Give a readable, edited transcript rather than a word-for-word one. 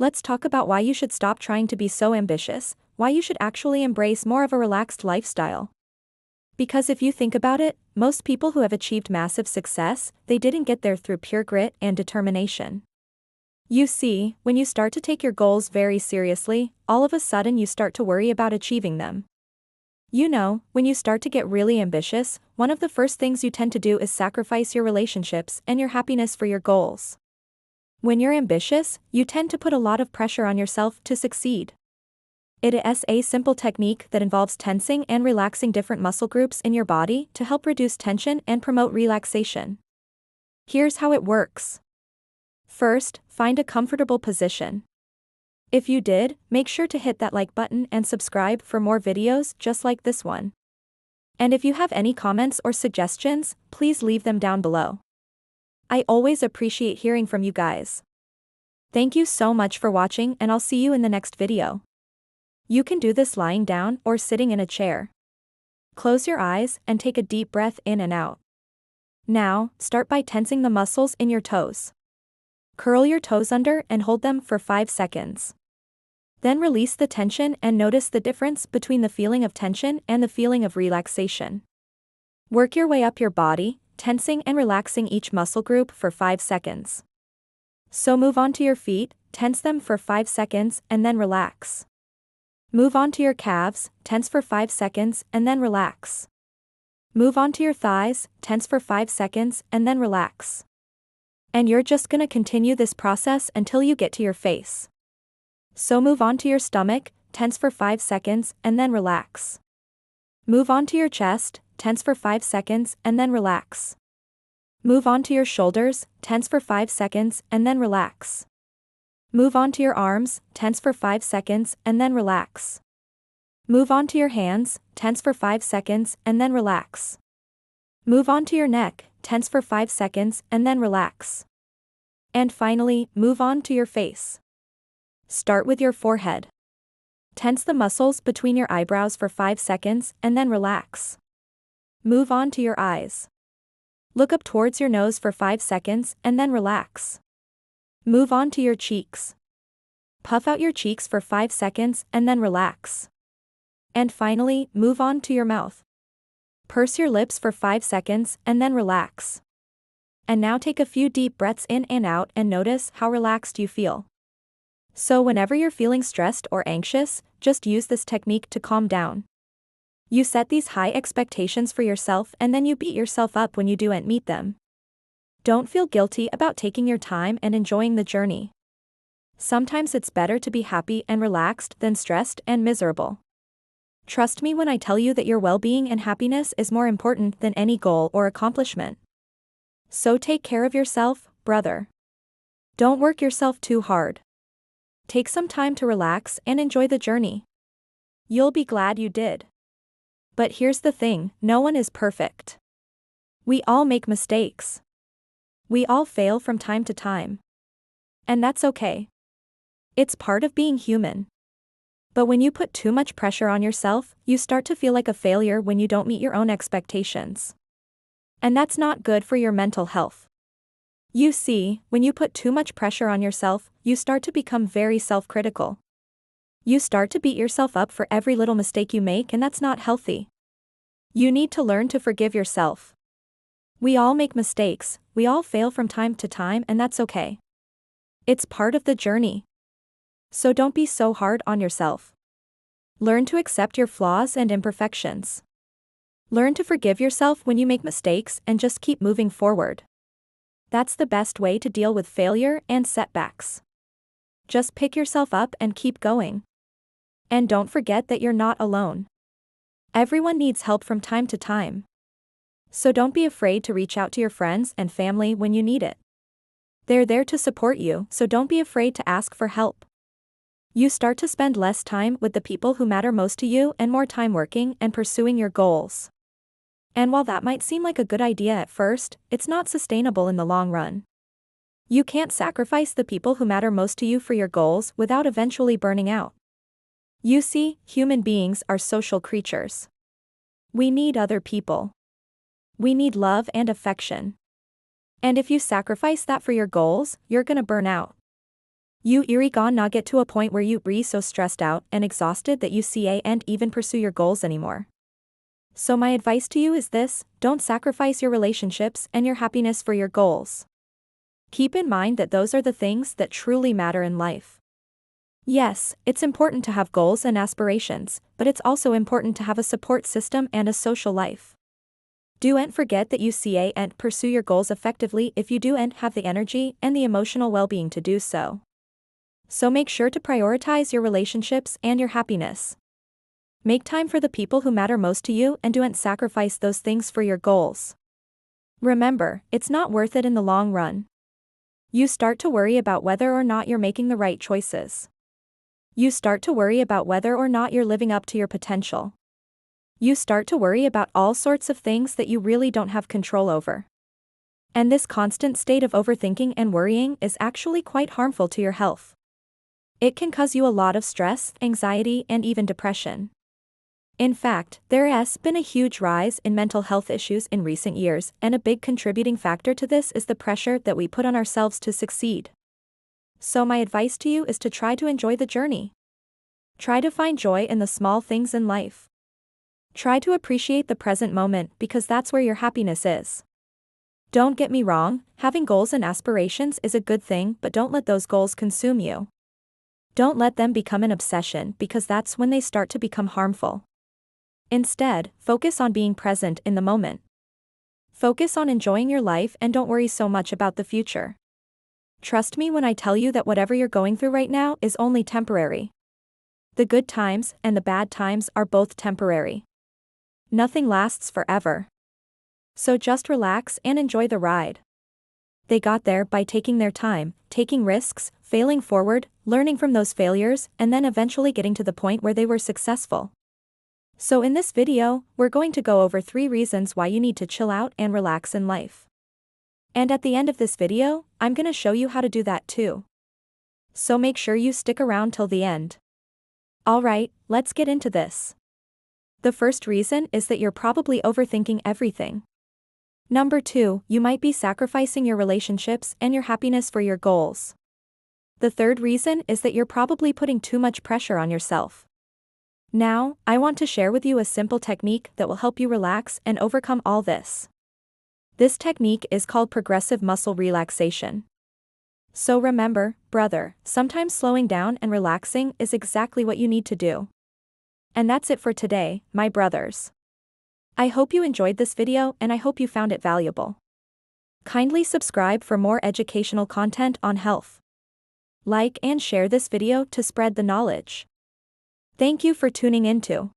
Let's talk about why you should stop trying to be so ambitious, why you should actually embrace more of a relaxed lifestyle. Because if you think about it, most people who have achieved massive success, they didn't get there through pure grit and determination. You see, when you start to take your goals very seriously, all of a sudden you start to worry about achieving them. You know, when you start to get really ambitious, one of the first things you tend to do is sacrifice your relationships and your happiness for your goals. When you're ambitious, you tend to put a lot of pressure on yourself to succeed. It is a simple technique that involves tensing and relaxing different muscle groups in your body to help reduce tension and promote relaxation. Here's how it works. First, find a comfortable position. If you did, make sure to hit that like button and subscribe for more videos just like this one. And if you have any comments or suggestions, please leave them down below. I always appreciate hearing from you guys. Thank you so much for watching, and I'll see you in the next video. You can do this lying down or sitting in a chair. Close your eyes and take a deep breath in and out. Now, start by tensing the muscles in your toes. Curl your toes under and hold them for 5 seconds. Then release the tension and notice the difference between the feeling of tension and the feeling of relaxation. Work your way up your body, tensing and relaxing each muscle group for 5 seconds. So move on to your feet, tense them for 5 seconds and then relax. Move on to your calves, tense for 5 seconds and then relax. Move on to your thighs, tense for 5 seconds and then relax. And you're just gonna continue this process until you get to your face. So move on to your stomach, tense for 5 seconds and then relax. Move on to your chest, tense for 5 seconds and then relax. Move on to your shoulders, tense for 5 seconds and then relax. Move on to your arms, tense for 5 seconds and then relax. Move on to your hands, tense for 5 seconds and then relax. Move on to your neck, tense for 5 seconds and then relax. And finally, move on to your face. Start with your forehead. Tense the muscles between your eyebrows for 5 seconds and then relax. Move on to your eyes. Look up towards your nose for 5 seconds and then relax. Move on to your cheeks. Puff out your cheeks for 5 seconds and then relax. And finally, move on to your mouth. Purse your lips for 5 seconds and then relax. And now take a few deep breaths in and out and notice how relaxed you feel. So whenever you're feeling stressed or anxious, just use this technique to calm down. You set these high expectations for yourself and then you beat yourself up when you don't meet them. Don't feel guilty about taking your time and enjoying the journey. Sometimes it's better to be happy and relaxed than stressed and miserable. Trust me when I tell you that your well-being and happiness is more important than any goal or accomplishment. So take care of yourself, brother. Don't work yourself too hard. Take some time to relax and enjoy the journey. You'll be glad you did. But here's the thing, no one is perfect. We all make mistakes. We all fail from time to time. And that's okay. It's part of being human. But when you put too much pressure on yourself, you start to feel like a failure when you don't meet your own expectations. And that's not good for your mental health. You see, when you put too much pressure on yourself, you start to become very self-critical. You start to beat yourself up for every little mistake you make, and that's not healthy. You need to learn to forgive yourself. We all make mistakes, we all fail from time to time, and that's okay. It's part of the journey. So don't be so hard on yourself. Learn to accept your flaws and imperfections. Learn to forgive yourself when you make mistakes and just keep moving forward. That's the best way to deal with failure and setbacks. Just pick yourself up and keep going. And don't forget that you're not alone. Everyone needs help from time to time. So don't be afraid to reach out to your friends and family when you need it. They're there to support you, so don't be afraid to ask for help. You start to spend less time with the people who matter most to you and more time working and pursuing your goals. And while that might seem like a good idea at first, it's not sustainable in the long run. You can't sacrifice the people who matter most to you for your goals without eventually burning out. You see, human beings are social creatures. We need other people. We need love and affection. And if you sacrifice that for your goals, you're gonna burn out. You gonna get to a point where you so stressed out and exhausted that you can't even pursue your goals anymore. So my advice to you is this: don't sacrifice your relationships and your happiness for your goals. Keep in mind that those are the things that truly matter in life. Yes, it's important to have goals and aspirations, but it's also important to have a support system and a social life. Don't forget that you can't pursue your goals effectively if you don't have the energy and the emotional well-being to do so. So make sure to prioritize your relationships and your happiness. Make time for the people who matter most to you and don't sacrifice those things for your goals. Remember, it's not worth it in the long run. You start to worry about whether or not you're making the right choices. You start to worry about whether or not you're living up to your potential. You start to worry about all sorts of things that you really don't have control over. And this constant state of overthinking and worrying is actually quite harmful to your health. It can cause you a lot of stress, anxiety, and even depression. In fact, there has been a huge rise in mental health issues in recent years, and a big contributing factor to this is the pressure that we put on ourselves to succeed. So my advice to you is to try to enjoy the journey. Try to find joy in the small things in life. Try to appreciate the present moment because that's where your happiness is. Don't get me wrong, having goals and aspirations is a good thing, but don't let those goals consume you. Don't let them become an obsession because that's when they start to become harmful. Instead, focus on being present in the moment. Focus on enjoying your life and don't worry so much about the future. Trust me when I tell you that whatever you're going through right now is only temporary. The good times and the bad times are both temporary. Nothing lasts forever. So just relax and enjoy the ride. They got there by taking their time, taking risks, failing forward, learning from those failures, and then eventually getting to the point where they were successful. So in this video, we're going to go over 3 reasons why you need to chill out and relax in life. And at the end of this video, I'm gonna show you how to do that too. So make sure you stick around till the end. Alright, let's get into this. The first reason is that you're probably overthinking everything. Number 2, you might be sacrificing your relationships and your happiness for your goals. The third reason is that you're probably putting too much pressure on yourself. Now, I want to share with you a simple technique that will help you relax and overcome all this. This technique is called progressive muscle relaxation. So remember, brother, sometimes slowing down and relaxing is exactly what you need to do. And that's it for today, my brothers. I hope you enjoyed this video and I hope you found it valuable. Kindly subscribe for more educational content on health. Like and share this video to spread the knowledge. Thank you for tuning into